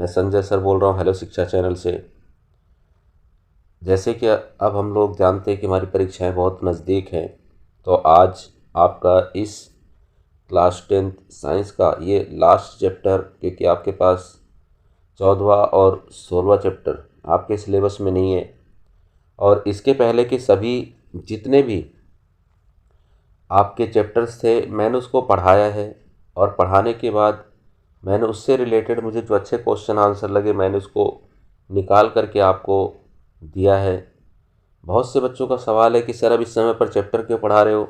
Sanjay sir बोल रहा हूँ हेलो शिक्षा चैनल से। जैसे कि अब हम लोग जानते हैं कि हमारी परीक्षाएं बहुत नज़दीक हैं, तो आज आपका इस क्लास 10th साइंस का ये लास्ट चैप्टर, क्योंकि आपके पास 14वां और 16वां चैप्टर आपके सिलेबस में नहीं है, और इसके पहले के सभी जितने भी आपके चैप्टर्स थे मैंने उसको पढ़ाया है, और पढ़ाने के बाद मैंने उससे रिलेटेड मुझे जो अच्छे क्वेश्चन आंसर लगे मैंने उसको निकाल करके आपको दिया है। बहुत से बच्चों का सवाल है कि सर अब इस समय पर चैप्टर क्यों पढ़ा रहे हो।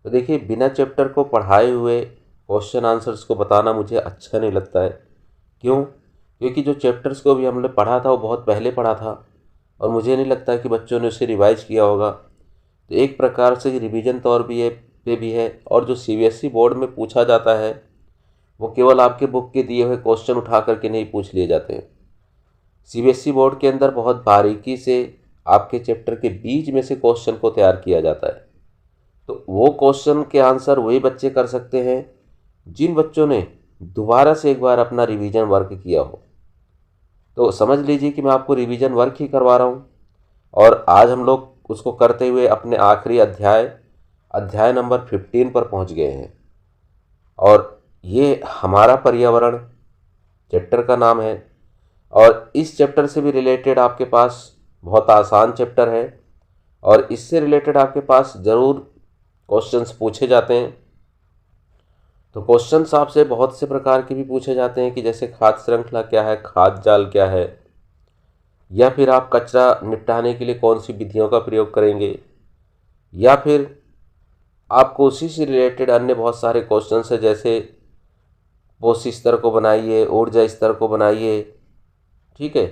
तो देखिए, बिना चैप्टर को पढ़ाए हुए क्वेश्चन आंसर्स को बताना मुझे अच्छा नहीं लगता है। क्यों? क्योंकि जो चैप्टर्स को भी हमने पढ़ा था वो बहुत पहले पढ़ा था, और मुझे नहीं लगता कि बच्चों ने उसे रिवाइज किया होगा। तो एक प्रकार से रिवीजन तौर पे भी है, और जो सीबीएसई बोर्ड में पूछा जाता है वो केवल आपके बुक के दिए हुए क्वेश्चन उठा करके नहीं पूछ लिए जाते हैं। सीबीएसई बोर्ड के अंदर बहुत बारीकी से आपके चैप्टर के बीच में से क्वेश्चन को तैयार किया जाता है। तो वो क्वेश्चन के आंसर वही बच्चे कर सकते हैं जिन बच्चों ने दोबारा से एक बार अपना रिवीजन वर्क किया हो। तो समझ लीजिए कि मैं आपको रिवीजन वर्क ही करवा रहा हूँ, और आज हम लोग उसको करते हुए अपने आखिरी अध्याय नंबर 15 पर पहुँच गए हैं। और ये हमारा पर्यावरण चैप्टर का नाम है, और इस चैप्टर से भी रिलेटेड आपके पास बहुत आसान चैप्टर है, और इससे रिलेटेड आपके पास ज़रूर क्वेश्चंस पूछे जाते हैं। तो क्वेश्चंस आपसे बहुत से प्रकार के भी पूछे जाते हैं कि जैसे खाद्य श्रृंखला क्या है, खाद्य जाल क्या है, या फिर आप कचरा निपटाने के लिए कौन सी विधियों का प्रयोग करेंगे, या फिर आपको उसी से रिलेटेड अन्य बहुत सारे क्वेश्चंस है, जैसे पोषी स्तर को बनाइए, ऊर्जा स्तर को बनाइए। ठीक है,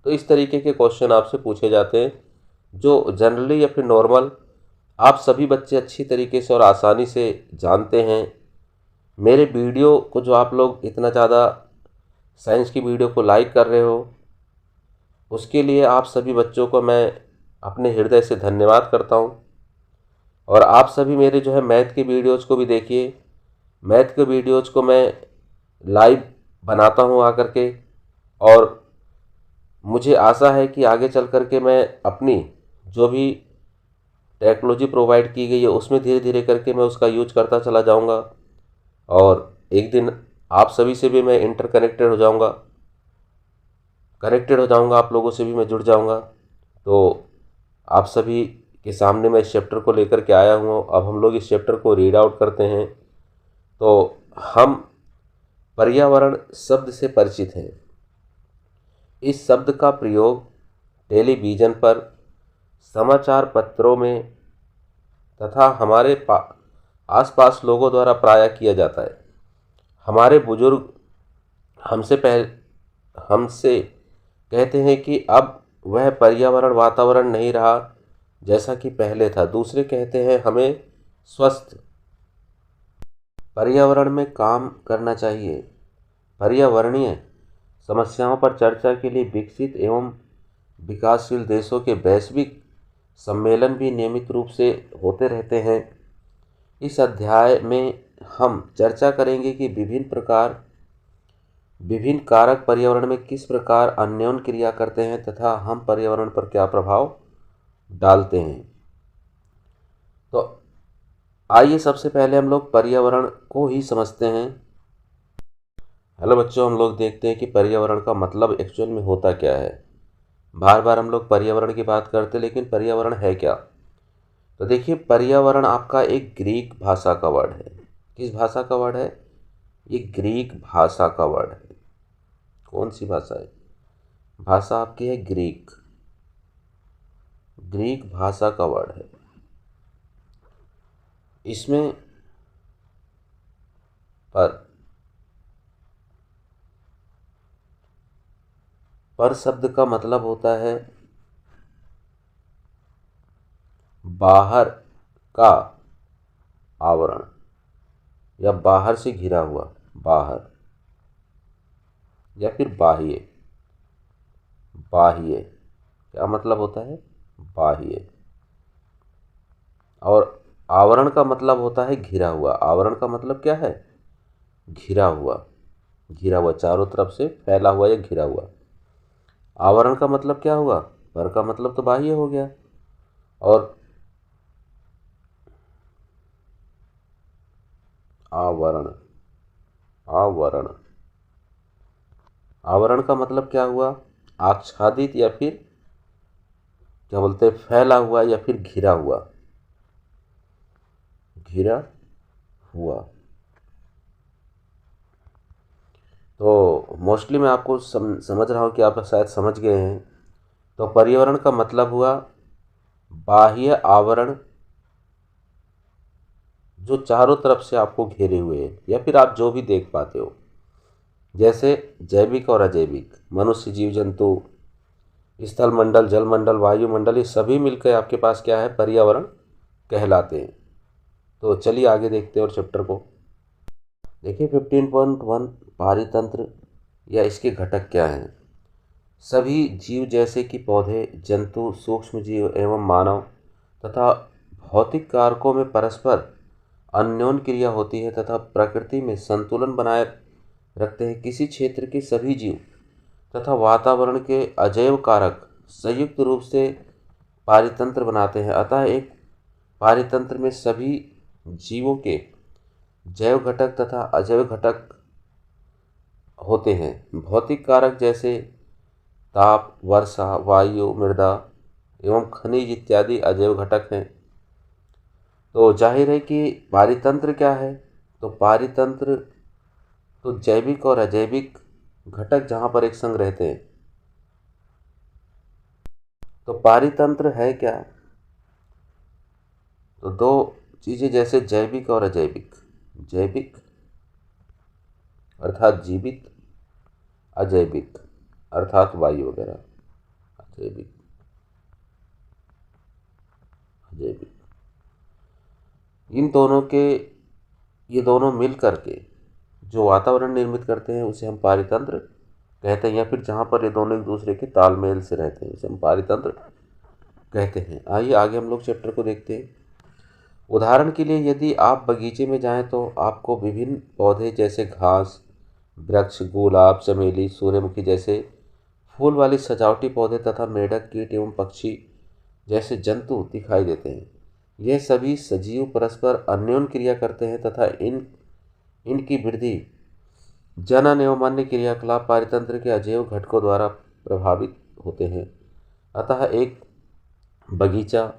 तो इस तरीके के क्वेश्चन आपसे पूछे जाते हैं जो जनरली या फिर नॉर्मल आप सभी बच्चे अच्छी तरीके से और आसानी से जानते हैं। मेरे वीडियो को जो आप लोग इतना ज़्यादा साइंस की वीडियो को लाइक कर रहे हो, उसके लिए आप सभी बच्चों को मैं अपने हृदय से धन्यवाद करता हूँ। और आप सभी मेरे जो है मैथ के वीडियोज़ को भी देखिए। मैथ के वीडियोज़ को मैं लाइव बनाता हूँ आकर के, और मुझे आशा है कि आगे चल कर के मैं अपनी जो भी टेक्नोलॉजी प्रोवाइड की गई है उसमें धीरे धीरे करके मैं उसका यूज करता चला जाऊंगा, और एक दिन आप सभी से भी मैं कनेक्टेड हो जाऊंगा, आप लोगों से भी मैं जुड़ जाऊंगा। तो आप सभी के सामने मैं इस चैप्टर को लेकर के आया हूँ। अब हम लोग इस चैप्टर को रीड आउट करते हैं। तो हम पर्यावरण शब्द से परिचित हैं। इस शब्द का प्रयोग टेलीविज़न पर, समाचार पत्रों में तथा हमारे आसपास लोगों द्वारा प्रायः किया जाता है। हमारे बुजुर्ग हमसे कहते हैं कि अब वह पर्यावरण वातावरण नहीं रहा जैसा कि पहले था। दूसरे कहते हैं हमें स्वस्थ पर्यावरण में काम करना चाहिए। पर्यावरणीय समस्याओं पर चर्चा के लिए विकसित एवं विकासशील देशों के वैश्विक सम्मेलन भी नियमित रूप से होते रहते हैं। इस अध्याय में हम चर्चा करेंगे कि विभिन्न कारक पर्यावरण में किस प्रकार अन्योन्य क्रिया करते हैं तथा हम पर्यावरण पर क्या प्रभाव डालते हैं। तो आइए सबसे पहले हम लोग पर्यावरण को ही समझते हैं। हेलो बच्चों, हम लोग देखते हैं कि पर्यावरण का मतलब एक्चुअल में होता क्या है। बार बार हम लोग पर्यावरण की बात करते हैं, लेकिन पर्यावरण है क्या? तो देखिए, पर्यावरण आपका एक ग्रीक भाषा का वर्ड है। किस भाषा का वर्ड है? ये ग्रीक भाषा का वर्ड है। कौन सी भाषा है? भाषा आपकी है ग्रीक भाषा का वर्ड है। इसमें पर शब्द का मतलब होता है बाहर का आवरण, या बाहर से घिरा हुआ, बाहर, या फिर बाह्य। क्या मतलब होता है? बाह्य। और आवरण का मतलब होता है घिरा हुआ। आवरण का मतलब क्या है? घिरा हुआ। घिरा हुआ, चारों तरफ से फैला हुआ या घिरा हुआ। आवरण का मतलब क्या हुआ? पर का मतलब तो बाह्य हो गया। और आवरण, आवरण, आवरण का मतलब क्या हुआ? आच्छादित या फिर क्या बोलते हैं, फैला हुआ या फिर घिरा हुआ, घिरा हुआ। तो मोस्टली मैं आपको समझ रहा हूँ कि आप शायद समझ गए हैं। तो पर्यावरण का मतलब हुआ बाह्य आवरण जो चारों तरफ से आपको घेरे हुए है या फिर आप जो भी देख पाते हो, जैसे जैविक और अजैविक, मनुष्य, जीव जंतु, स्थल मंडल, जल मंडल, वायुमंडल, ये सभी मिलकर आपके पास क्या है? पर्यावरण कहलाते हैं। तो चलिए आगे देखते हैं और चैप्टर को देखिए। 15.1 पारितंत्र या इसके घटक क्या हैं? सभी जीव जैसे कि पौधे, जंतु, सूक्ष्म जीव एवं मानव तथा भौतिक कारकों में परस्पर अन्योन्य क्रिया होती है तथा प्रकृति में संतुलन बनाए रखते हैं। किसी क्षेत्र के सभी जीव तथा वातावरण के अजैव कारक संयुक्त रूप से पारितंत्र बनाते हैं। अतः एक पारितंत्र में सभी जीवों के जैव घटक तथा अजैव घटक होते हैं। भौतिक कारक जैसे ताप, वर्षा, वायु, मृदा एवं खनिज इत्यादि अजैव घटक हैं। तो जाहिर है कि पारितंत्र क्या है? तो पारितंत्र तो जैविक और अजैविक घटक जहाँ पर एक संग रहते हैं। तो पारितंत्र है क्या? तो दो चीज़ें, जैसे जैविक और अजैविक। जैविक अर्थात जीवित, अजैविक अर्थात वायु वगैरह। अजैविक, अजैविक, इन दोनों के, ये दोनों मिल करके जो वातावरण निर्मित करते हैं उसे हम पारितंत्र कहते हैं, या फिर जहाँ पर ये दोनों एक दूसरे के तालमेल से रहते हैं उसे हम पारितंत्र कहते हैं। आइए आगे हम लोग चैप्टर को देखते हैं। उदाहरण के लिए यदि आप बगीचे में जाएं तो आपको विभिन्न पौधे जैसे घास, वृक्ष, गुलाब, चमेली, सूर्यमुखी जैसे फूल वाली सजावटी पौधे तथा मेढक, कीट एवं पक्षी जैसे जंतु दिखाई देते हैं। यह सभी सजीव परस्पर अन्योन्य क्रिया करते हैं तथा इनकी वृद्धि जनन एवं अन्य क्रियाकलाप पारितंत्र के अजैव घटकों द्वारा प्रभावित होते हैं। अतः एक बगीचा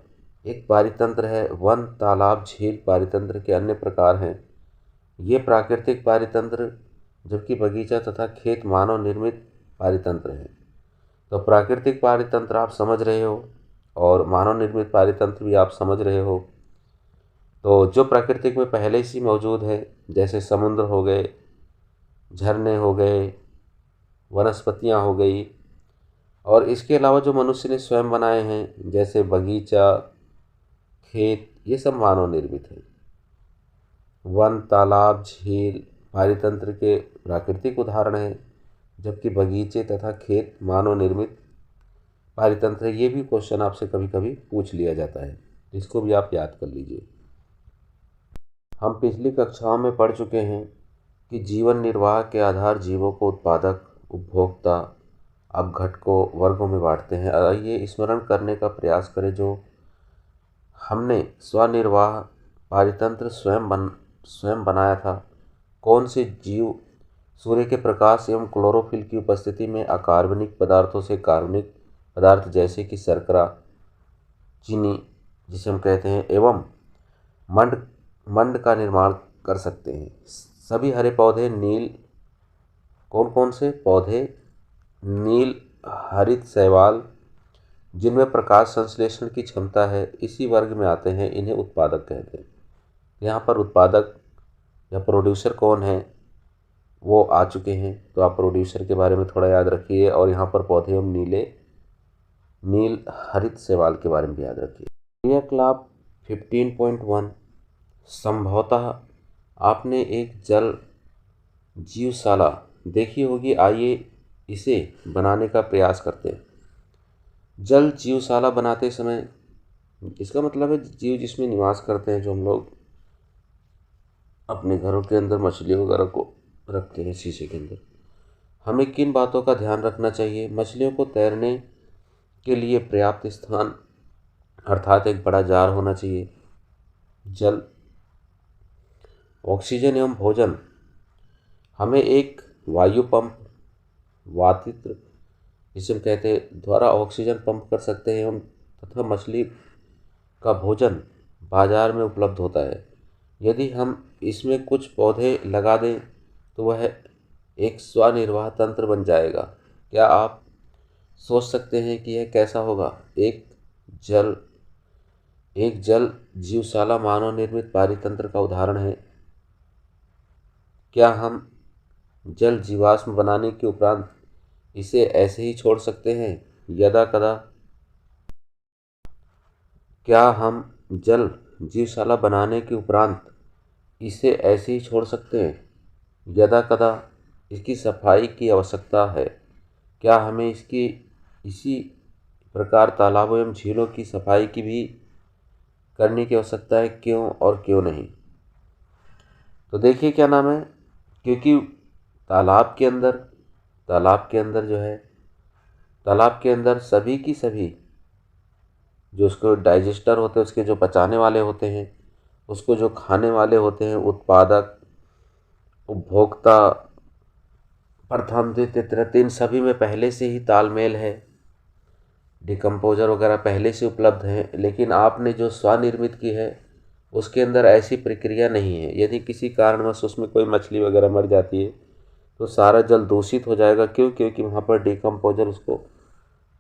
एक पारितंत्र है। वन, तालाब, झील पारितंत्र के अन्य प्रकार हैं। ये प्राकृतिक पारितंत्र, जबकि बगीचा तथा खेत मानव निर्मित पारितंत्र हैं। तो प्राकृतिक पारितंत्र आप समझ रहे हो और मानव निर्मित पारितंत्र भी आप समझ रहे हो। तो जो प्राकृतिक में पहले से मौजूद है, जैसे समुद्र हो गए, झरने हो गए, वनस्पतियाँ हो गई, और इसके अलावा जो मनुष्य ने स्वयं बनाए हैं जैसे बगीचा, खेत, ये सब मानव निर्मित है। वन, तालाब, झील पारितंत्र के प्राकृतिक उदाहरण हैं, जबकि बगीचे तथा खेत मानव निर्मित पारितंत्र है। ये भी क्वेश्चन आपसे कभी कभी पूछ लिया जाता है, इसको भी आप याद कर लीजिए। हम पिछली कक्षाओं में पढ़ चुके हैं कि जीवन निर्वाह के आधार जीवों को उत्पादक, उपभोक्ता, अपघटकों, वर्गों में बांटते हैं। आइए स्मरण करने का प्रयास करें जो हमने स्वनिर्वाह पारितंत्र स्वयं बनाया था। कौन से जीव सूर्य के प्रकाश एवं क्लोरोफिल की उपस्थिति में अकार्बनिक पदार्थों से कार्बनिक पदार्थ जैसे कि शर्करा, चीनी जिसे हम कहते हैं, एवं मंड मंड का निर्माण कर सकते हैं। सभी हरे पौधे नील, कौन कौन से पौधे? नील हरित शैवाल जिनमें प्रकाश संश्लेषण की क्षमता है, इसी वर्ग में आते हैं। इन्हें उत्पादक कहते हैं। यहाँ पर उत्पादक या प्रोड्यूसर कौन है वो आ चुके हैं, तो आप प्रोड्यूसर के बारे में थोड़ा याद रखिए, और यहाँ पर पौधे एवं नील हरित शैवाल के बारे में भी याद रखिए। क्रियाकलाप 15.1 संभवतः आपने एक जल जीवशाला देखी होगी। आइए इसे बनाने का प्रयास करते हैं। जल जीवशाला बनाते समय, इसका मतलब है जीव जिसमें निवास करते हैं, जो हम लोग अपने घरों के अंदर मछली वगैरह को रखते हैं शीशे के अंदर। हमें किन बातों का ध्यान रखना चाहिए? मछलियों को तैरने के लिए पर्याप्त स्थान अर्थात एक बड़ा जार होना चाहिए। जल, ऑक्सीजन एवं भोजन। हमें एक वायु पंप, वातित्र जिसे हम कहते हैं, द्वारा ऑक्सीजन पंप कर सकते हैं एवं तथा मछली का भोजन बाजार में उपलब्ध होता है। यदि हम इसमें कुछ पौधे लगा दें तो वह एक स्वनिर्वाह तंत्र बन जाएगा। क्या आप सोच सकते हैं कि यह कैसा होगा? एक जल जीवशाला मानव निर्मित पारितंत्र का उदाहरण है। क्या हम जल जीवाश्म बनाने के उपरांत इसे ऐसे ही छोड़ सकते हैं? यदा कदा क्या हम जल जीवशाला बनाने के उपरांत इसे ऐसे ही छोड़ सकते हैं? यदा कदा इसकी सफाई की आवश्यकता है। क्या हमें इसकी इसी प्रकार तालाबों एवं झीलों की सफाई की भी करने की आवश्यकता है? क्यों और क्यों नहीं? तो देखिए क्या नाम है, क्योंकि तालाब के अंदर सभी की सभी जो उसको डाइजेस्टर होते हैं, उसके जो पचाने वाले होते हैं, उसको जो खाने वाले होते हैं, उत्पादक, उपभोक्ता, प्रथम द्वितीय तृतीय, इन सभी में पहले से ही तालमेल है। डिकम्पोजर वगैरह पहले से उपलब्ध हैं। लेकिन आपने जो स्वनिर्मित की है उसके अंदर ऐसी प्रक्रिया नहीं है। यदि किसी कारणवश उसमें कोई मछली वगैरह मर जाती है तो सारा जल दूषित हो जाएगा। क्यों? क्योंकि वहाँ पर डिकम्पोजर, उसको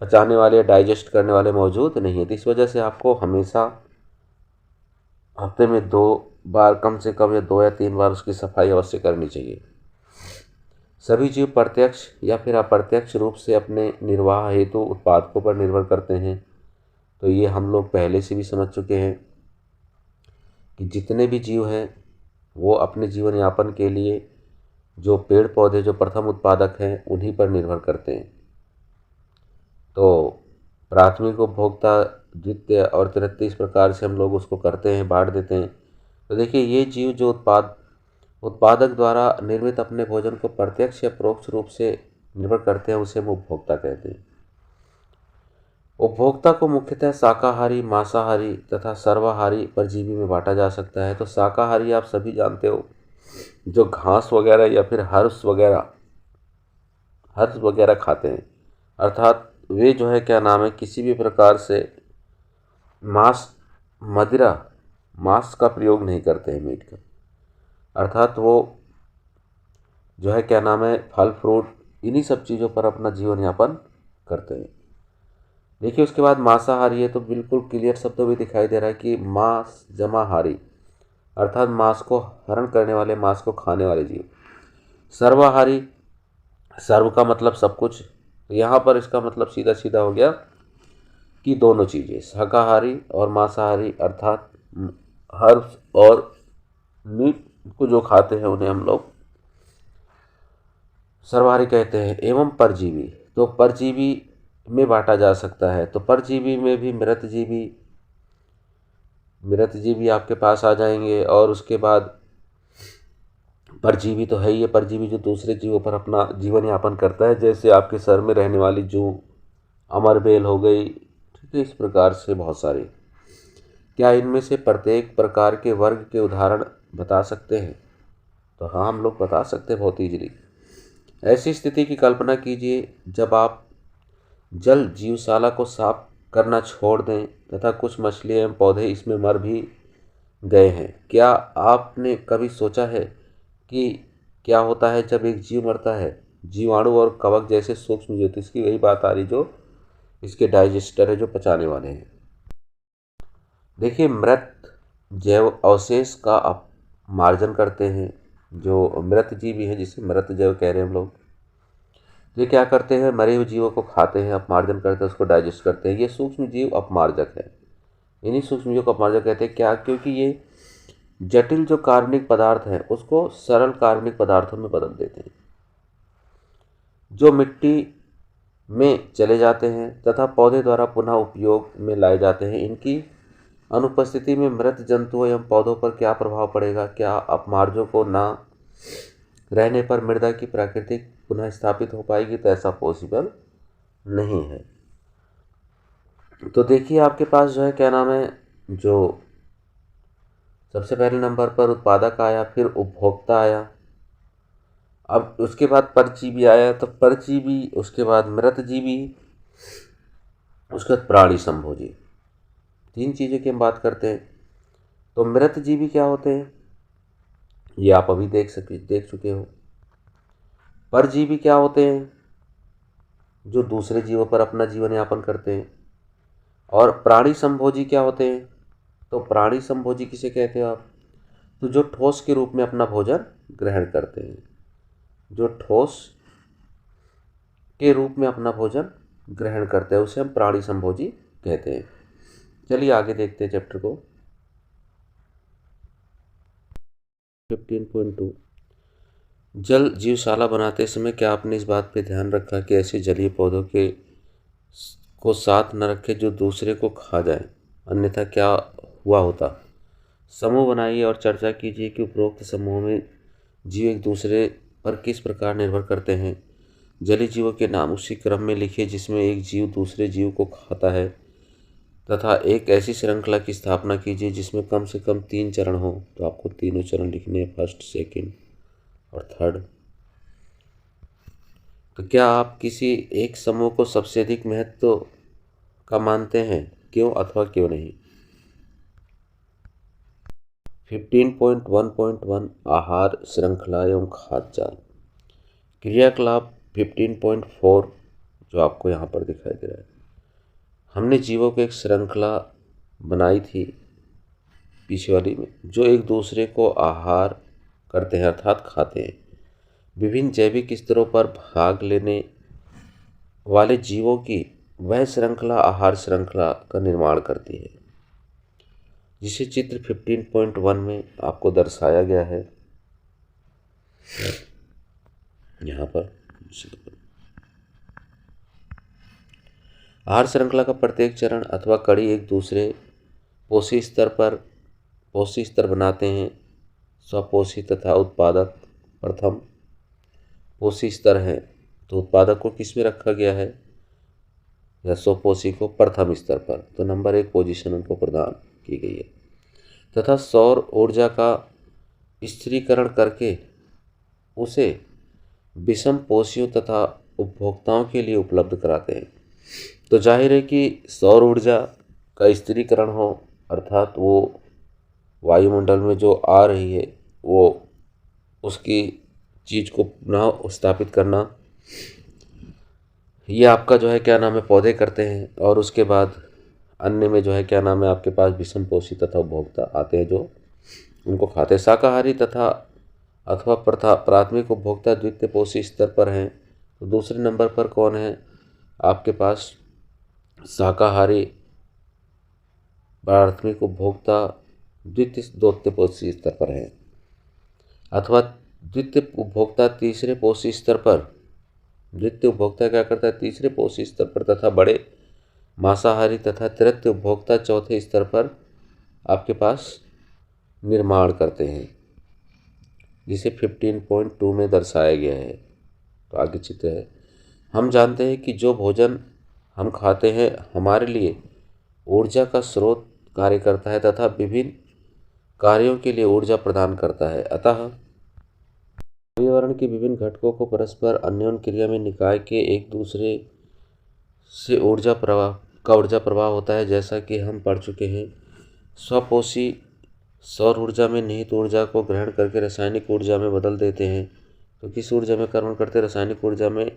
पचाने वाले, डाइजेस्ट करने वाले मौजूद नहीं है। तो इस वजह से आपको हमेशा हफ्ते में 2 बार कम से कम, या 2 या 3 बार उसकी सफाई अवश्य करनी चाहिए। सभी जीव प्रत्यक्ष या फिर अप्रत्यक्ष रूप से अपने निर्वाह हेतु उत्पादकों पर निर्भर करते हैं। तो ये हम लोग पहले से भी समझ चुके हैं कि जितने भी जीव हैं वो अपने जीवन यापन के लिए जो पेड़ पौधे जो प्रथम उत्पादक हैं उन्हीं पर निर्भर करते हैं। तो प्राथमिक उपभोक्ता, द्वितीय और तृतीय, इस प्रकार से हम लोग उसको करते हैं, बांट देते हैं। तो देखिए, ये जीव जो उत्पादक द्वारा निर्मित अपने भोजन को प्रत्यक्ष या परोक्ष रूप से निर्भर करते हैं, उसे हम उपभोक्ता कहते हैं। उपभोक्ता को मुख्यतः शाकाहारी, मांसाहारी तथा सर्वाहारी परजीवी में बांटा जा सकता है। तो शाकाहारी आप सभी जानते हो, जो घास वगैरह या फिर हर्ष वगैरह खाते हैं, अर्थात वे जो है क्या नाम है, किसी भी प्रकार से मांस का प्रयोग नहीं करते हैं, मीट का। अर्थात वो जो है क्या नाम है, फल फ्रूट, इन्हीं सब चीज़ों पर अपना जीवन यापन करते हैं। देखिए, उसके बाद मांसाहारी है, तो बिल्कुल क्लियर शब्दों में दिखाई दे रहा है कि मांस जमा हारी, अर्थात मांस को हरण करने वाले, मांस को खाने वाले जीव। सर्वाहारी, सर्व का मतलब सब कुछ, तो यहाँ पर इसका मतलब सीधा सीधा हो गया कि दोनों चीज़ें, शाकाहारी और मांसाहारी, अर्थात हर्ब्स और मीट को जो खाते हैं उन्हें हम लोग सर्वाहारी कहते हैं। एवं परजीवी, तो परजीवी में बांटा जा सकता है। तो परजीवी में भी मृतजीवी आपके पास आ जाएंगे। और उसके बाद परजीवी तो है ही है, परजीवी जो दूसरे जीवों पर अपना जीवन यापन करता है, जैसे आपके सर में रहने वाली जूं, अमरबेल हो गई, ठीक है, इस प्रकार से बहुत सारे। क्या इनमें से प्रत्येक प्रकार के वर्ग के उदाहरण बता सकते हैं? तो हाँ, हम लोग बता सकते हैं बहुत ईजिली। ऐसी स्थिति की कल्पना कीजिए जब आप जल जीवशाला को साफ करना छोड़ दें तथा कुछ मछलियाँ एवं पौधे इसमें मर भी गए हैं। क्या आपने कभी सोचा है कि क्या होता है जब एक जीव मरता है? जीवाणु और कवक जैसे सूक्ष्म जीव, तो इसकी वही बात आ रही जो इसके डाइजेस्टर है, जो पचाने वाले हैं। देखिए, मृत जैव अवशेष का अपमार्जन करते हैं। जो मृत जीवी हैं, जिसे मृत जैव कह रहे हैं हम लोग, ये क्या करते हैं, मरे हुए जीवों को खाते हैं, अपमार्जन करते हैं, उसको डाइजेस्ट करते हैं। ये सूक्ष्म जीव अपमार्जक है। इन्हीं सूक्ष्म जीवों को अपमार्जक कहते हैं। क्या? क्योंकि ये जटिल जो कार्बनिक पदार्थ हैं उसको सरल कार्बनिक पदार्थों में बदल देते हैं, जो मिट्टी में चले जाते हैं तथा पौधे द्वारा पुनः उपयोग में लाए जाते हैं। इनकी अनुपस्थिति में मृत जंतुओं एवं पौधों पर क्या प्रभाव पड़ेगा? क्या अपमार्जों को ना रहने पर मृदा की प्राकृतिक पुनः स्थापित हो पाएगी, तो ऐसा पॉसिबल नहीं है। तो देखिए आपके पास जो है क्या नाम है, जो सबसे पहले नंबर पर उत्पादक आया, फिर उपभोक्ता आया, अब उसके बाद परजीवी आया, तो परजीवी, उसके बाद मृतजीवी, उसके बाद प्राणी संभोजी। तीन चीज़ों की हम बात करते हैं। तो मृतजीवी क्या होते हैं, ये आप अभी देख चुके हो। परजीवी क्या होते हैं, जो दूसरे जीवों पर अपना जीवन यापन करते हैं। और प्राणी संभोजी क्या होते हैं, तो प्राणी संभोजी किसे कहते हो आप, तो जो ठोस के रूप में अपना भोजन ग्रहण करते हैं, जो ठोस के रूप में अपना भोजन ग्रहण करते हैं, उसे हम प्राणी संभोजी कहते हैं। चलिए आगे देखते हैं चैप्टर को। 15.2 जल जीवशाला बनाते समय क्या आपने इस बात पे ध्यान रखा कि ऐसे जलीय पौधों को साथ न रखें जो दूसरे को खा जाए, अन्यथा क्या हुआ होता। समूह बनाइए और चर्चा कीजिए कि उपरोक्त समूह में जीव एक दूसरे पर किस प्रकार निर्भर करते हैं। जलीय जीवों के नाम उसी क्रम में लिखिए जिसमें एक जीव दूसरे जीव को खाता है, तथा एक ऐसी श्रृंखला की स्थापना कीजिए जिसमें कम से कम 3 चरण हो। तो आपको तीनों चरण लिखने हैं, फर्स्ट, सेकंड और थर्ड। तो क्या आप किसी एक समूह को सबसे अधिक महत्व का मानते हैं, क्यों अथवा क्यों नहीं। 15.1.1 आहार श्रृंखला एवं खाद्य जाल। क्रियाकलाप 15.4 जो आपको यहाँ पर दिखाई दे रहा है, हमने जीवों को एक श्रृंखला बनाई थी पीछे वाली में, जो एक दूसरे को आहार करते हैं अर्थात खाते हैं। विभिन्न जैविक स्तरों पर भाग लेने वाले जीवों की वह श्रृंखला आहार श्रृंखला का निर्माण करती है, जिसे चित्र 15.1 में आपको दर्शाया गया है यहाँ पर। आहार श्रृंखला का प्रत्येक चरण अथवा कड़ी एक दूसरे पोषी स्तर बनाते हैं। स्वपोषी तथा उत्पादक प्रथम पोषी स्तर है, तो उत्पादक को किस में रखा गया है, या स्वपोषी को प्रथम स्तर पर, तो नंबर 1 पोजीशन उनको प्रदान की गई है। तथा सौर ऊर्जा का स्थिरीकरण करके उसे विषम पोषियों तथा उपभोक्ताओं के लिए उपलब्ध कराते हैं। तो जाहिर है कि सौर ऊर्जा का स्थिरीकरण हो, अर्थात वो वायुमंडल में जो आ रही है वो उसकी चीज़ को पुनः स्थापित करना, ये आपका जो है क्या नाम है पौधे करते हैं। और उसके बाद अन्य में जो है क्या नाम है आपके पास विषम पोषी तथा उपभोक्ता आते हैं जो उनको खाते हैं। शाकाहारी तथा अथवा प्राथमिक उपभोक्ता द्वितीय पोषी स्तर पर हैं। तो दूसरे नंबर पर कौन है आपके पास, शाकाहारी प्राथमिक उपभोक्ता द्वितीय पोषी स्तर पर है, अथवा द्वितीय उपभोक्ता तीसरे पोषी स्तर पर। द्वितीय उपभोक्ता क्या करता है, तीसरे पोषी स्तर पर, तथा बड़े मांसाहारी तथा तृतीय उपभोक्ता चौथे स्तर पर आपके पास निर्माण करते हैं, जिसे 15.2 में दर्शाया गया है। तो आगे चित्र है, हम जानते हैं कि जो भोजन हम खाते हैं हमारे लिए ऊर्जा का स्रोत कार्य करता है तथा विभिन्न कार्यों के लिए ऊर्जा प्रदान करता है। अतः पर्यावरण के विभिन्न घटकों को परस्पर अन्योन्य क्रिया में निकाय के एक दूसरे से ऊर्जा प्रवाह होता है। जैसा कि हम पढ़ चुके हैं, स्वपोषी सौर ऊर्जा में निहित ऊर्जा को ग्रहण करके रासायनिक ऊर्जा में बदल देते हैं। तो किस ऊर्जा में कर्मण करते हैं, रासायनिक ऊर्जा में।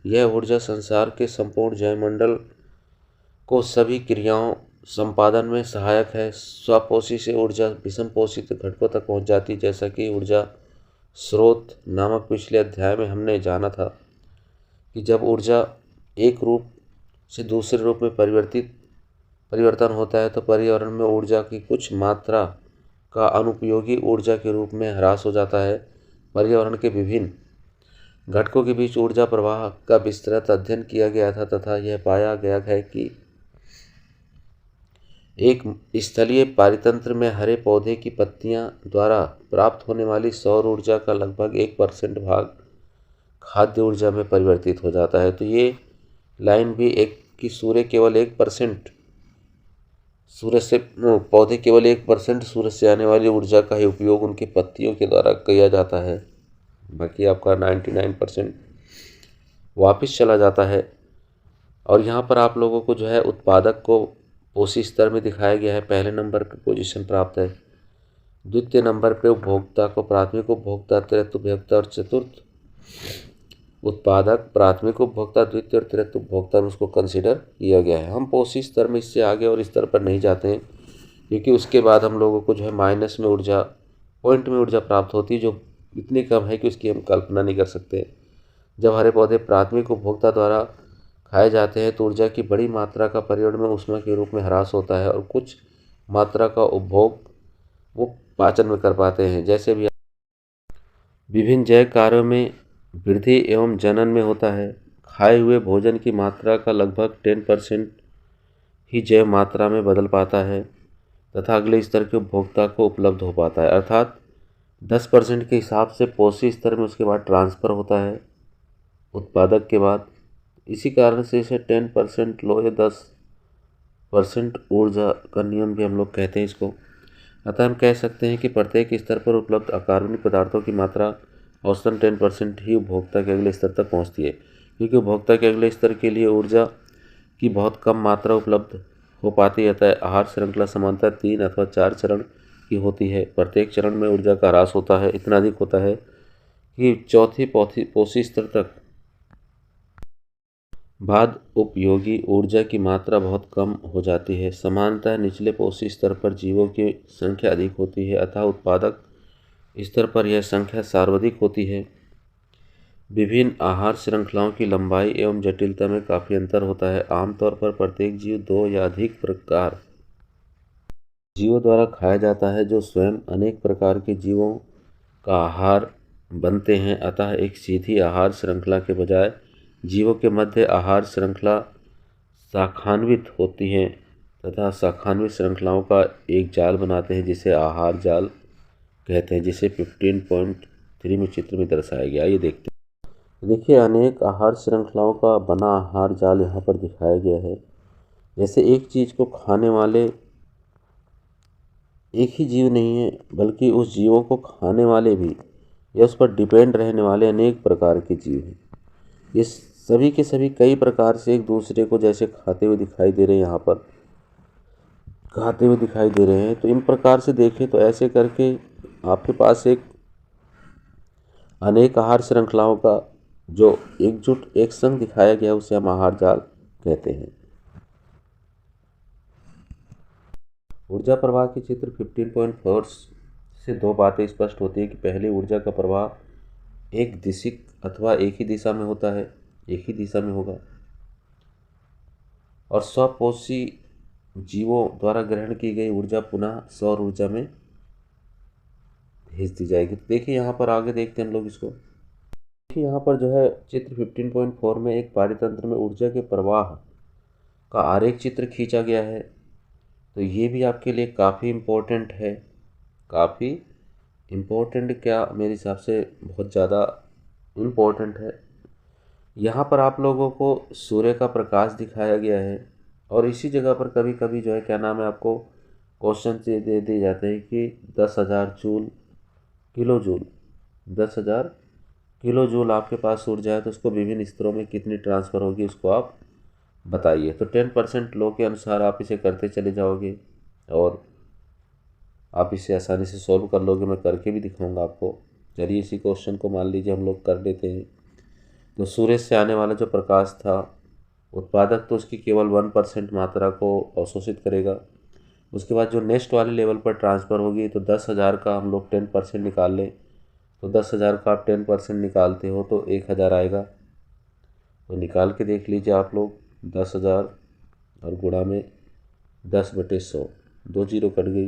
यह ऊर्जा संसार के संपूर्ण जैवमंडल को सभी क्रियाओं संपादन में सहायक है। स्वपोषी से ऊर्जा विषम पोषित घटकों तक पहुंच जाती है। जैसा कि ऊर्जा स्रोत नामक पिछले अध्याय में हमने जाना था कि जब ऊर्जा एक रूप से दूसरे रूप में परिवर्तन होता है तो पर्यावरण में ऊर्जा की कुछ मात्रा का अनुपयोगी ऊर्जा के रूप में ह्रास हो जाता है। पर्यावरण के विभिन्न घटकों के बीच ऊर्जा प्रवाह का विस्तृत अध्ययन किया गया था तथा यह पाया गया है कि एक स्थलीय पारितंत्र में हरे पौधे की पत्तियां द्वारा प्राप्त होने वाली सौर ऊर्जा का लगभग 1% भाग खाद्य ऊर्जा में परिवर्तित हो जाता है। तो ये लाइन भी एक कि सूर्य केवल 1% सूरज से पौधे केवल 1% सूरज से आने वाली ऊर्जा का ही उपयोग उनके पत्तियों के द्वारा किया जाता है, बाकी आपका 99% वापस चला जाता है। और यहाँ पर आप लोगों को जो है उत्पादक को पोषी स्तर में दिखाया गया है, पहले नंबर पर पोजीशन प्राप्त है। द्वितीय नंबर पे उपभोक्ता को प्राथमिक उपभोक्ता, तृतीय उपभोक्ता और चतुर्थ उत्पादक, प्राथमिक उपभोक्ता, द्वितीय और तृतीय उपभोक्ता में उसको कंसिडर किया गया है। हम पोषी स्तर में इससे आगे और स्तर पर नहीं जाते हैं, क्योंकि उसके बाद हम लोगों को जो है माइनस में ऊर्जा, पॉइंट में ऊर्जा प्राप्त होती है, जो इतनी कम है कि उसकी हम कल्पना नहीं कर सकते। जब हरे पौधे प्राथमिक उपभोक्ता द्वारा खाए जाते हैं तो ऊर्जा की बड़ी मात्रा का पर्यावरण में ऊष्मा के रूप में ह्रास होता है और कुछ मात्रा का उपभोग वो पाचन में कर पाते हैं। जैसे भी विभिन्न जैव कार्यों में वृद्धि एवं जनन में होता है। खाए हुए भोजन की मात्रा का लगभग 10% ही जैव मात्रा में बदल पाता है तथा अगले स्तर के उपभोक्ता को उपलब्ध हो पाता है, अर्थात 10% के हिसाब से पोषी स्तर में उसके बाद ट्रांसफ़र होता है उत्पादक के बाद। इसी कारण से इसे 10% लो या 10% ऊर्जा का नियम भी हम लोग कहते हैं इसको। अतः हम कह सकते हैं कि प्रत्येक स्तर पर उपलब्ध अकार्बनिक पदार्थों की मात्रा औसतन 10% ही उपभोक्ता के अगले स्तर तक पहुंचती है, क्योंकि उपभोक्ता के अगले स्तर के लिए ऊर्जा की बहुत कम मात्रा उपलब्ध हो पाती है। अतः आहार श्रृंखला समानतः 3 अथवा 4 चरण की होती है। प्रत्येक चरण में ऊर्जा का ह्रास होता है, इतना अधिक होता है कि चौथी पोषी स्तर तक बाद उपयोगी ऊर्जा की मात्रा बहुत कम हो जाती है। समानतः निचले पोषी स्तर पर जीवों की संख्या अधिक होती है, अतः उत्पादक स्तर पर यह संख्या सर्वाधिक होती है। विभिन्न आहार श्रृंखलाओं की लंबाई एवं जटिलता में काफ़ी अंतर होता है। आमतौर पर प्रत्येक जीव 2 या अधिक प्रकार जीवों द्वारा खाया जाता है, जो स्वयं अनेक प्रकार के जीवों का आहार बनते हैं। अतः एक सीधी आहार श्रृंखला के बजाय जीवों के मध्य आहार श्रृंखला शाखान्वित होती हैं तथा शाखान्वित श्रृंखलाओं का एक जाल बनाते हैं, जिसे आहार जाल कहते हैं, जिसे 15.3 में चित्र में दर्शाया गया। ये देखते हैं, देखिए अनेक आहार श्रृंखलाओं का बना आहार जाल यहाँ पर दिखाया गया है। जैसे एक चीज़ को खाने वाले एक ही जीव नहीं है, बल्कि उस जीवों को खाने वाले भी या उस पर डिपेंड रहने वाले अनेक प्रकार के जीव हैं। ये सभी के सभी कई प्रकार से एक दूसरे को जैसे खाते हुए दिखाई दे रहे हैं, यहाँ पर खाते हुए दिखाई दे रहे हैं। तो इन प्रकार से देखें तो ऐसे करके आपके पास एक अनेक आहार श्रृंखलाओं का जो एकजुट एक संग दिखाया गया उसे हम आहार जाल कहते हैं। ऊर्जा प्रवाह के चित्र 15.4 से दो बातें स्पष्ट होती है कि पहले ऊर्जा का प्रवाह एक दिशिक अथवा एक ही दिशा में होता है, एक ही दिशा में होगा और स्वपोषी जीवों द्वारा ग्रहण की गई ऊर्जा पुनः सौर ऊर्जा में भेज दी जाएगी। देखिए यहाँ पर आगे देखते हैं हम लोग इसको। देखिए यहाँ पर जो है चित्र 15.4 में एक पारितंत्र में ऊर्जा के प्रवाह का आरेख चित्र खींचा गया है। तो ये भी आपके लिए काफ़ी इम्पोर्टेंट है, काफ़ी इम्पोर्टेंट क्या मेरे हिसाब से बहुत ज़्यादा इम्पोर्टेंट है। यहाँ पर आप लोगों को सूर्य का प्रकाश दिखाया गया है और इसी जगह पर कभी कभी जो है क्या नाम है आपको क्वेश्चन दे दिए जाते हैं कि 10,000 किलो जूल 10,000 किलो जूल आपके पास ऊर्जा है, तो उसको विभिन्न स्तरों में कितनी ट्रांसफ़र होगी उसको आप बताइए। तो 10% लो के अनुसार आप इसे करते चले जाओगे और आप इसे आसानी से सॉल्व कर लोगे। मैं करके भी दिखाऊंगा आपको। चलिए इसी क्वेश्चन को मान लीजिए हम लोग कर लेते हैं। तो सूर्य से आने वाला जो प्रकाश था, उत्पादक तो उसकी केवल 1% मात्रा को अवशोषित करेगा। उसके बाद जो नेक्स्ट वाले लेवल पर ट्रांसफ़र होगी, तो 10,000 का हम लोग 10% निकाल लें, तो 10,000 का आप 10% निकालते हो तो 1,000 आएगा। तो निकाल के देख लीजिए आप लोग, 10,000 और गुणा में 10/100, 2 जीरो कट गई,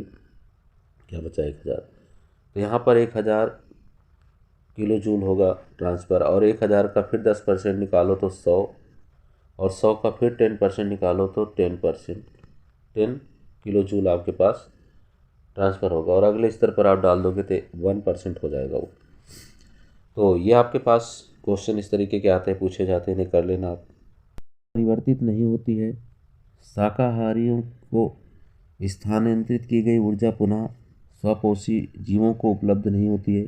क्या बचा 1,000। तो यहाँ पर 1,000 किलो जूल होगा ट्रांसफ़र और 1,000 का फिर 10% निकालो तो 100 और 100 का फिर 10% निकालो तो 10%। किलो जूल आपके पास ट्रांसफ़र होगा, और अगले स्तर पर आप डाल दोगे तो 1% हो जाएगा वो। तो ये आपके पास क्वेश्चन इस तरीके के आते हैं, पूछे जाते हैं, इन्हें कर लेना आप। परिवर्तित नहीं होती है, शाकाहारियों को स्थानांतरित की गई ऊर्जा पुनः स्वपोषी जीवों को उपलब्ध नहीं होती है।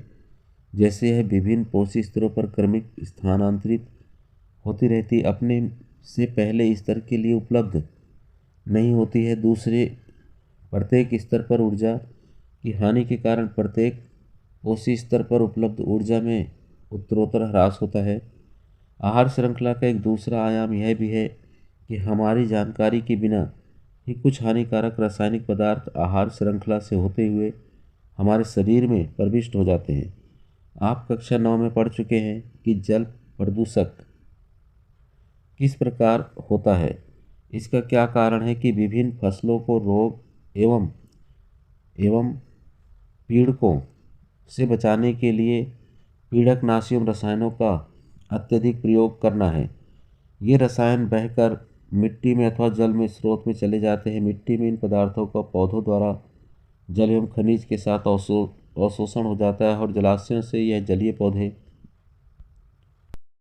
जैसे यह विभिन्न पोषी स्तरों पर क्रमिक स्थानांतरित होती रहती, अपने से पहले स्तर के लिए उपलब्ध नहीं होती है। दूसरे प्रत्येक स्तर पर ऊर्जा की हानि के कारण प्रत्येक पोषी स्तर पर उपलब्ध ऊर्जा में उत्तरोत्तर ह्रास होता है। आहार श्रृंखला का एक दूसरा आयाम यह भी है कि हमारी जानकारी के बिना ही कुछ हानिकारक रासायनिक पदार्थ आहार श्रृंखला से होते हुए हमारे शरीर में प्रविष्ट हो जाते हैं। आप कक्षा 9 में पढ़ चुके हैं कि जल प्रदूषक किस प्रकार होता है। इसका क्या कारण है कि विभिन्न फसलों को रोग एवं पीड़कों से बचाने के लिए पीड़कनाशी रसायनों का अत्यधिक प्रयोग करना है। ये रसायन बहकर मिट्टी में अथवा जल में स्रोत में चले जाते हैं। मिट्टी में इन पदार्थों का पौधों द्वारा जल एवं खनिज के साथ अवशोषण हो जाता है और जलाशयों से यह जलीय पौधे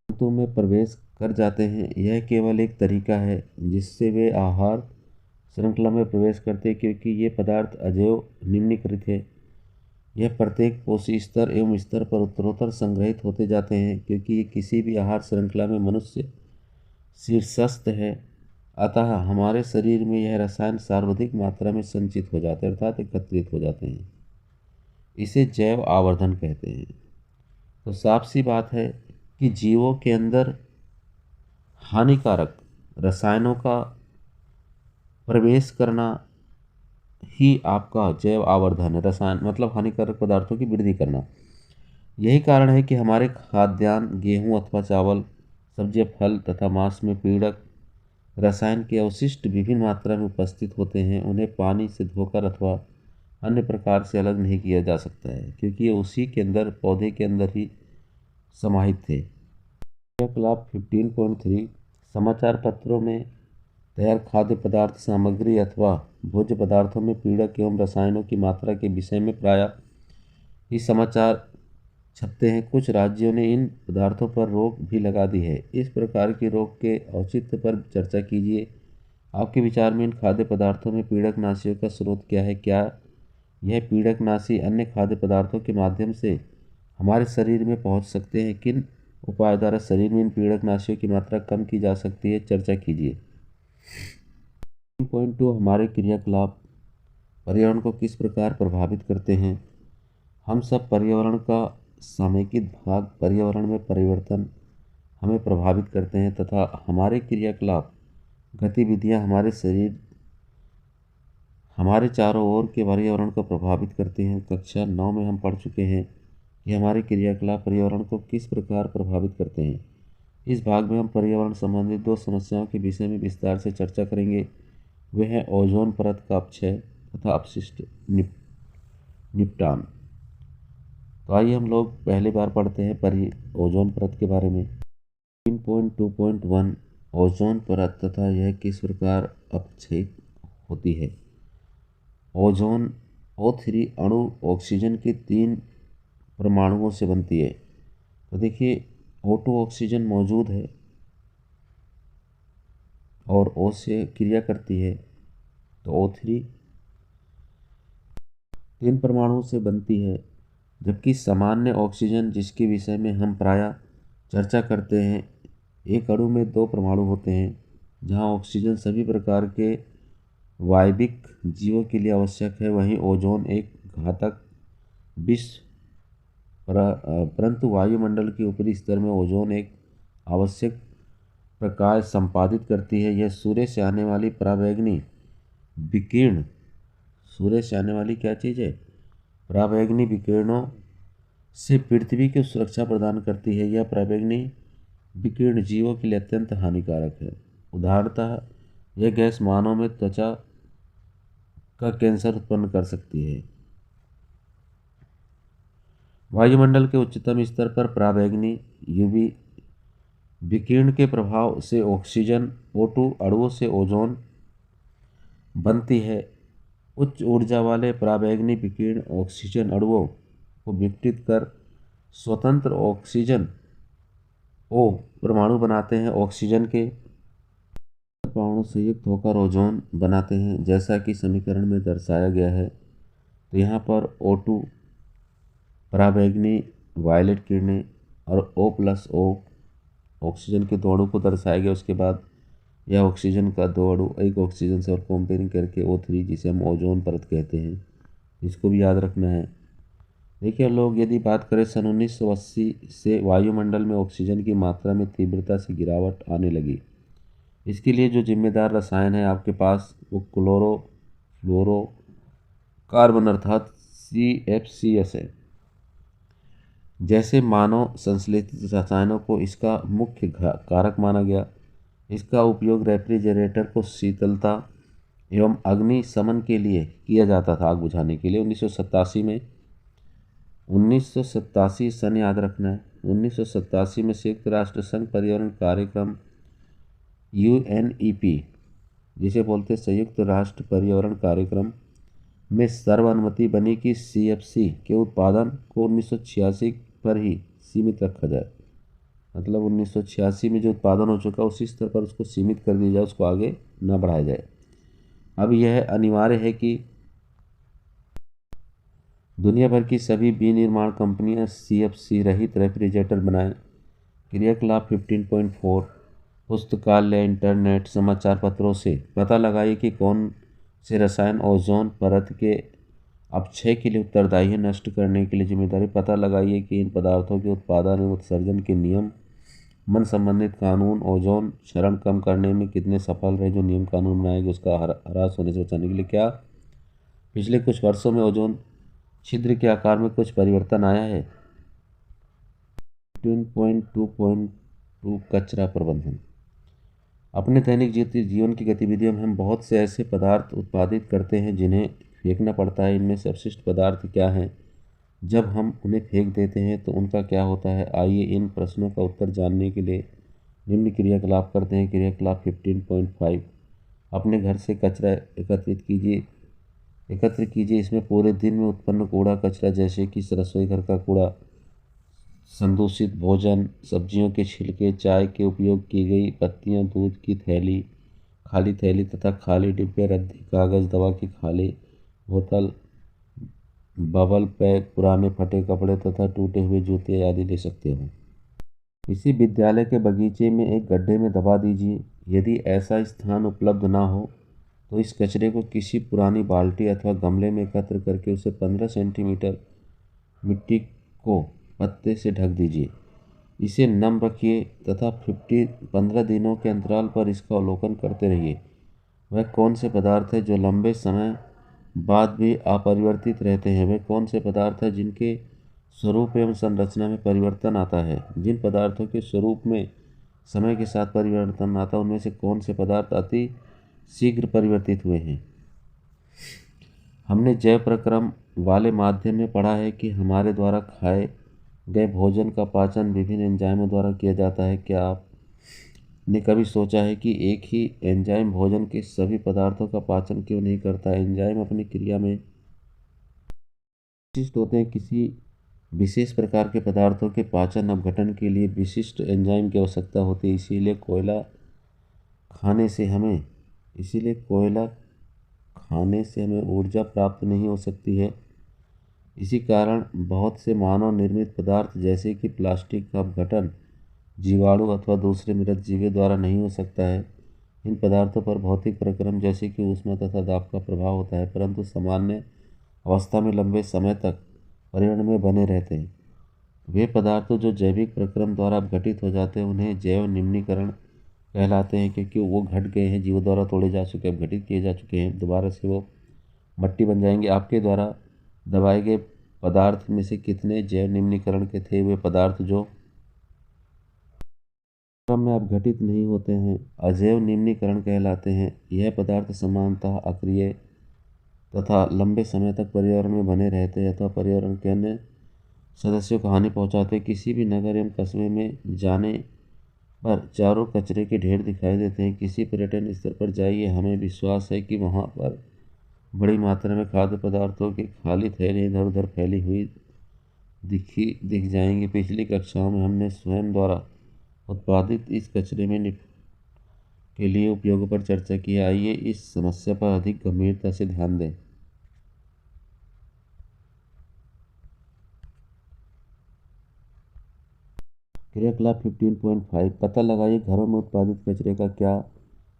तंतु में प्रवेश कर जाते हैं। यह केवल एक तरीका है जिससे वे आहार श्रृंखला में प्रवेश करते हैं, क्योंकि ये पदार्थ अजैव निम्नीकृत है। यह प्रत्येक पोषी स्तर एवं स्तर पर उत्तरोत्तर संग्रहित होते जाते हैं, क्योंकि ये किसी भी आहार श्रृंखला में मनुष्य शीर्षस्थ है। अतः हमारे शरीर में यह रसायन सर्वाधिक मात्रा में संचित हो जाते हैं, अर्थात एकत्रित हो जाते हैं। इसे जैव आवर्धन कहते हैं। तो साफ सी बात है कि जीवों के अंदर हानिकारक रसायनों का प्रवेश करना ही आपका जैव आवर्धन है। रसायन मतलब हानिकारक पदार्थों की वृद्धि करना। यही कारण है कि हमारे खाद्यान्न गेहूँ अथवा चावल, सब्जियाँ, फल तथा मांस में पीड़क रसायन के अवशिष्ट विभिन्न मात्रा में उपस्थित होते हैं। उन्हें पानी से धोकर अथवा अन्य प्रकार से अलग नहीं किया जा सकता है, क्योंकि ये उसी के अंदर पौधे के अंदर ही समाहित थे। क्रियाकलाप 15.3 समाचार पत्रों में तैयार खाद्य पदार्थ सामग्री अथवा भोज्य पदार्थों में पीड़क एवं रसायनों की मात्रा के विषय में प्रायः ही समाचार छपते हैं। कुछ राज्यों ने इन पदार्थों पर रोक भी लगा दी है। इस प्रकार की रोक के औचित्य पर चर्चा कीजिए। आपके विचार में इन खाद्य पदार्थों में पीड़कनाशियों का स्रोत क्या है? क्या यह पीड़कनाशी अन्य खाद्य पदार्थों के माध्यम से हमारे शरीर में पहुंच सकते हैं? किन उपाय द्वारा शरीर में इन पीड़कनाशियों की मात्रा कम की जा सकती है? चर्चा कीजिए। 3.2 हमारे क्रियाकलाप पर्यावरण को किस प्रकार प्रभावित करते हैं? हम सब पर्यावरण का समेकित भाग। पर्यावरण में परिवर्तन हमें प्रभावित करते हैं तथा हमारे क्रियाकलाप गतिविधियां हमारे चारों ओर के पर्यावरण को प्रभावित करती हैं। कक्षा 9 में हम पढ़ चुके हैं कि हमारे क्रियाकलाप पर्यावरण को किस प्रकार प्रभावित करते हैं। इस भाग में हम पर्यावरण संबंधित 2 समस्याओं के विषय में विस्तार से चर्चा करेंगे। वे हैं ओजोन परत का अपक्षय तथा अपशिष्ट निपटान। तो आइए हम लोग पहली बार पढ़ते हैं ओजोन परत के बारे में। 3.2.1 ओजोन परत तथा यह किस प्रकार अपक्षयित होती है। ओजोन O3 अणु ऑक्सीजन के 3 परमाणुओं से बनती है। तो देखिए O2 ऑक्सीजन मौजूद है और O से क्रिया करती है, तो O3 3 परमाणुओं से बनती है। जबकि सामान्य ऑक्सीजन, जिसके विषय में हम प्रायः चर्चा करते हैं, एक अणु में 2 परमाणु होते हैं। जहां ऑक्सीजन सभी प्रकार के वायविक जीवों के लिए आवश्यक है, वहीं ओजोन एक घातक विष परंतु वायुमंडल के ऊपरी स्तर में ओजोन एक आवश्यक प्रकाश संपादित करती है। यह सूर्य से आने वाली पराबैंगनी विकिरण सूर्य से आने वाली क्या चीज़ है? पराबैंगनी विकिरणों से पृथ्वी को सुरक्षा प्रदान करती है। यह पराबैंगनी विकिरण जीवों के लिए अत्यंत हानिकारक है। उदाहरणतः यह गैस मानव में त्वचा का कैंसर उत्पन्न कर सकती है। वायुमंडल के उच्चतम स्तर पर पराबैंगनी यूवी विकिरण के प्रभाव से ऑक्सीजन O2 अणुओं से ओजोन बनती है। उच्च ऊर्जा वाले पराबैंगनी विकिरण ऑक्सीजन अणुओं को विघटित कर स्वतंत्र ऑक्सीजन ओ परमाणु बनाते हैं। ऑक्सीजन के परमाणु संयुक्त होकर ओजोन बनाते हैं, जैसा कि समीकरण में दर्शाया गया है। तो यहाँ पर O2 पराबैंगनी वायलेट किरणें और O+O ऑक्सीजन के दो अणु को दर्शाया गया। उसके बाद यह ऑक्सीजन का दो अणु एक ऑक्सीजन से और कंपेयरिंग करके O3, जिसे हम ओजोन परत कहते हैं, इसको भी याद रखना है। देखिए लोग, यदि बात करें सन 1980 से वायुमंडल में ऑक्सीजन की मात्रा में तीव्रता से गिरावट आने लगी। इसके लिए जो जिम्मेदार रसायन है आपके पास, वो क्लोरो कार्बन अर्थात CFCS है। जैसे मानव संश्लेषित रसायनों को इसका मुख्य कारक माना गया। इसका उपयोग रेफ्रिजरेटर को शीतलता एवं अग्नि शमन के लिए किया जाता था, आग बुझाने के लिए। 1987 सन याद रखना है। 1987 में संयुक्त राष्ट्र संघ पर्यावरण कार्यक्रम UNEP, जिसे बोलते संयुक्त राष्ट्र पर्यावरण कार्यक्रम, में सर्वानुमति बनी कि CFC के उत्पादन को 1986 पर ही सीमित रखा जाए। मतलब 1986 में जो उत्पादन हो चुका उसी स्तर पर उसको सीमित कर दिया जाए, उसको आगे न बढ़ाया जाए। अब यह अनिवार्य है कि दुनिया भर की सभी विनिर्माण कंपनियां CFC रहित रेफ्रिजरेटर बनाएं। क्रियाकलाप 15.4 पुस्तकालय, इंटरनेट, समाचार पत्रों से पता लगाइए कि कौन से रसायन ओजोन परत के अपक्षय के लिए उत्तरदायी है, नष्ट करने के लिए जिम्मेदारी। पता लगाइए कि इन पदार्थों के उत्पादन एवं उत्सर्जन के नियम, मन संबंधित कानून ओजोन क्षरण कम करने में कितने सफल रहे। जो नियम कानून बनाए गए उसका ह्रास होने से बचाने के लिए क्या पिछले कुछ वर्षों में ओजोन छिद्र के आकार में कुछ परिवर्तन आया है। 15.2.2 कचरा प्रबंधन। अपने दैनिक जीवन की गतिविधियों में हम बहुत से ऐसे पदार्थ उत्पादित करते हैं जिन्हें फेंकना पड़ता है। इनमें से अपशिष्ट पदार्थ क्या हैं, जब हम उन्हें फेंक देते हैं तो उनका क्या होता है। आइए इन प्रश्नों का उत्तर जानने के लिए निम्न क्रियाकलाप करते हैं। क्रियाकलाप 15.5 अपने घर से कचरा एकत्र कीजिए। इसमें पूरे दिन में उत्पन्न कूड़ा कचरा, जैसे कि रसोई घर का कूड़ा, संदूषित भोजन, सब्जियों के छिलके, चाय के उपयोग की गई पत्तियां, दूध की थैली, खाली थैली तथा खाली डिब्बे, रद्दी कागज़, दवा की खाली बोतल, बबल पैक, पुराने फटे कपड़े तथा टूटे हुए जूते आदि ले सकते हो। इसी विद्यालय के बगीचे में एक गड्ढे में दबा दीजिए। यदि ऐसा स्थान उपलब्ध ना हो तो इस कचरे को किसी पुरानी बाल्टी अथवा गमले में एकत्र करके उसे 15 सेंटीमीटर मिट्टी को पत्ते से ढक दीजिए। इसे नम रखिए तथा 15 दिनों के अंतराल पर इसका अवलोकन करते रहिए। वह कौन से पदार्थ है जो लंबे समय बाद भी अपरिवर्तित रहते हैं। वे कौन से पदार्थ हैं जिनके स्वरूप एवं संरचना में परिवर्तन आता है। जिन पदार्थों के स्वरूप में समय के साथ परिवर्तन आता है उनमें से कौन से पदार्थ अति शीघ्र परिवर्तित हुए हैं। हमने जैव प्रक्रम वाले माध्यम में पढ़ा है कि हमारे द्वारा खाए गए भोजन का पाचन विभिन्न एंजाइमों द्वारा किया जाता है। क्या आपने कभी सोचा है कि एक ही एंजाइम भोजन के सभी पदार्थों का पाचन क्यों नहीं करता। एंजाइम अपनी क्रिया में विशिष्ट होते हैं। किसी विशेष प्रकार के पदार्थों के पाचन अपघटन के लिए विशिष्ट एंजाइम की आवश्यकता होती है। इसीलिए कोयला खाने से हमें ऊर्जा प्राप्त नहीं हो सकती है। इसी कारण बहुत से मानव निर्मित पदार्थ जैसे कि प्लास्टिक का अपघटन जीवाणु अथवा दूसरे मृत जीवों द्वारा नहीं हो सकता है। इन पदार्थों पर भौतिक प्रक्रम जैसे कि ऊष्मा तथा दाब का प्रभाव होता है, परंतु सामान्य अवस्था में लंबे समय तक पर्यावरण में बने रहते हैं। वे पदार्थ जो जैविक प्रक्रम द्वारा अपघटित हो जाते हैं उन्हें जैव निम्नीकरण कहलाते हैं, क्योंकि वो घट गए हैं, जीवों द्वारा तोड़े जा चुके, अपघटित किए जा चुके हैं। दोबारा से वो मट्टी बन जाएंगे। आपके द्वारा दबाए गए पदार्थ में से कितने जैव निम्नीकरण के थे। वे पदार्थ जो क्रम में अपघटित नहीं होते हैं अजैव निम्नीकरण कहलाते हैं। यह पदार्थ समानतः अक्रिय तथा लंबे समय तक पर्यावरण में बने रहते हैं अथवा पर्यावरण के अन्य सदस्यों को हानि पहुंचाते। किसी भी नगर एवं कस्बे में जाने पर चारों कचरे के ढेर दिखाई देते हैं। किसी पर्यटन स्थल पर जाइए, हमें विश्वास है कि वहां पर बड़ी मात्रा में खाद्य पदार्थों की खाली थैली इधर उधर फैली हुई दिख जाएंगी। पिछली कक्षाओं में हमने स्वयं द्वारा उत्पादित इस कचरे में के लिए उपयोगों पर चर्चा की। आइए इस समस्या पर अधिक गंभीरता से ध्यान दें। क्रियाकलाप 15.5 पता लगाइए घरों में उत्पादित कचरे का क्या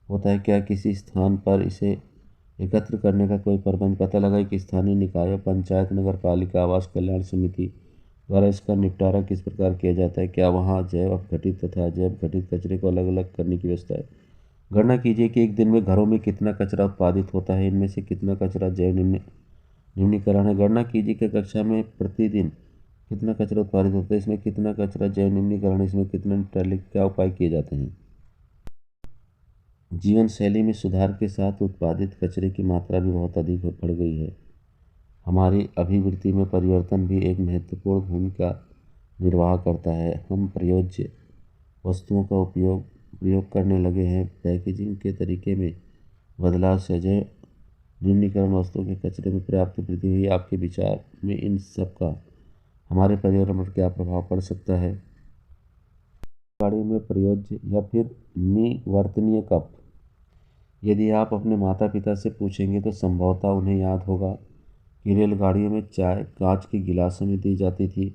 होता है। क्या किसी स्थान पर इसे एकत्र करने का कोई प्रबंध? पता लगाइए कि स्थानीय निकायों, पंचायत, नगर पालिका, आवास कल्याण समिति द्वारा इसका निपटारा किस प्रकार किया जाता है। क्या वहाँ जैव अपघटित तथा अजैव घटित कचरे को अलग अलग करने की व्यवस्था है। गणना कीजिए कि एक दिन में घरों में कितना कचरा उत्पादित होता है। इनमें से कितना कचरा जैव निम्नीकरण है। गणना कीजिए कि कक्षा में प्रतिदिन कितना कचरा उत्पादित होता है। इसमें कितना कचरा जैव निम्नीकरण, इसमें कितना निपटारे, क्या उपाय किए जाते हैं। जीवन शैली में सुधार के साथ उत्पादित कचरे की मात्रा भी बहुत अधिक बढ़ गई है। हमारी अभिवृत्ति में परिवर्तन भी एक महत्वपूर्ण भूमिका निर्वाह करता है। हम प्रयोज्य वस्तुओं का प्रयोग करने लगे हैं। पैकेजिंग के तरीके में बदलाव से अजैव निम्नीकरण वस्तुओं के कचरे में पर्याप्त वृद्धि हुई। आपके विचार में इन सब का हमारे पर्यावरण पर क्या प्रभाव पड़ सकता है। गाड़ियों में प्रयोज्य या फिर निवर्तनीय कप। यदि आप अपने माता पिता से पूछेंगे तो संभवतः उन्हें याद होगा कि रेलगाड़ियों में चाय कांच के गिलासों में दी जाती थी,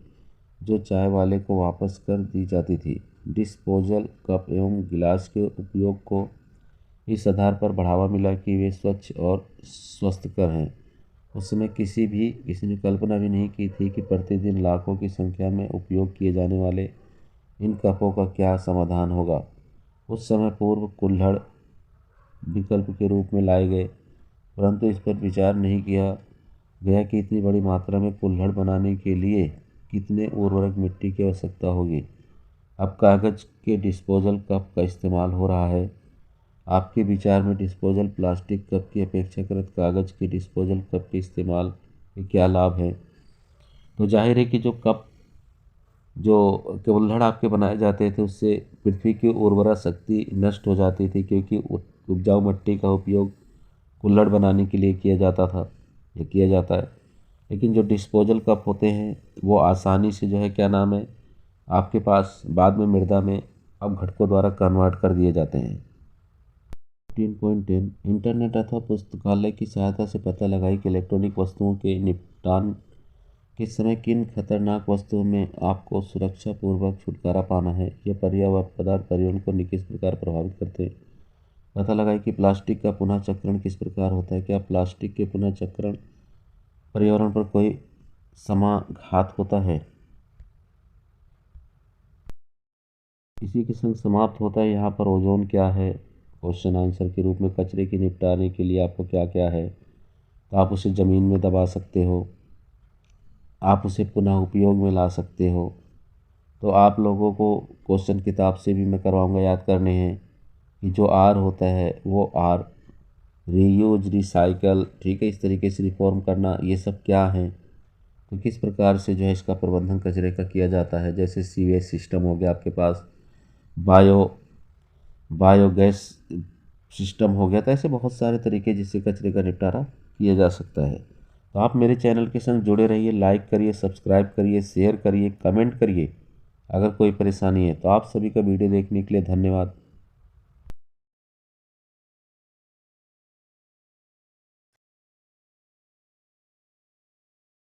जो चाय वाले को वापस कर दी जाती थी। डिस्पोजल कप एवं गिलास के उपयोग को इस आधार पर बढ़ावा मिला कि वे स्वच्छ और स्वस्थकर हैं। उस समय किसी ने कल्पना भी नहीं की थी कि प्रतिदिन लाखों की संख्या में उपयोग किए जाने वाले इन कपों का क्या समाधान होगा। उस समय पूर्व कुल्हड़ विकल्प के रूप में लाए गए, परंतु इस पर विचार नहीं किया गया कि इतनी बड़ी मात्रा में कुल्हड़ बनाने के लिए कितने उर्वरक मिट्टी की आवश्यकता होगी। अब कागज़ के डिस्पोजल कप का इस्तेमाल हो रहा है। आपके विचार में डिस्पोजल प्लास्टिक कप की अपेक्षाकृत कागज़ के डिस्पोजल कप के इस्तेमाल के क्या लाभ हैं। तो जाहिर है कि जो कुल्हड़ आपके बनाए जाते थे उससे पृथ्वी की उर्वरा शक्ति नष्ट हो जाती थी, क्योंकि उपजाऊ मिट्टी का उपयोग कुल्हड़ बनाने के लिए किया जाता था या किया जाता है। लेकिन जो डिस्पोजल कप होते हैं वो आसानी से जो है क्या नाम है आपके पास बाद में मृदा में अपघटकों द्वारा कन्वर्ट कर दिए जाते हैं। 15.10 इंटरनेट अथवा पुस्तकालय की सहायता से पता लगाई कि इलेक्ट्रॉनिक वस्तुओं के निपटान के समय किन खतरनाक वस्तुओं में आपको सुरक्षापूर्वक छुटकारा पाना है। यह पदार्थ पर्यावरण को किस प्रकार प्रभावित करते हैं। पता लगाए कि प्लास्टिक का पुनः चक्रण किस प्रकार होता है। क्या प्लास्टिक के पुनः चक्रण पर्यावरण पर कोई समाघात होता है। इसी के संग समाप्त होता है यहाँ पर ओजोन क्या है। क्वेश्चन आंसर के रूप में कचरे के निपटाने के लिए आपको क्या क्या है। तो आप उसे ज़मीन में दबा सकते हो, आप उसे पुनः उपयोग में ला सकते हो। तो आप लोगों को क्वेश्चन किताब से भी मैं करवाऊंगा याद करने हैं कि जो आर होता है वो आर रीयूज, रिसाइकल, ठीक है, इस तरीके से रिफॉर्म करना, ये सब क्या है। तो किस प्रकार से जो है इसका प्रबंधन कचरे का किया जाता है। जैसे सीवेज सिस्टम हो गया आपके पास, बायोगैस सिस्टम हो गया। तो ऐसे बहुत सारे तरीके जिससे कचरे का निपटारा किया जा सकता है। तो आप मेरे चैनल के संग जुड़े रहिए, लाइक करिए, सब्सक्राइब करिए, शेयर करिए, कमेंट करिए। अगर कोई परेशानी है तो आप सभी का वीडियो देखने के लिए धन्यवाद।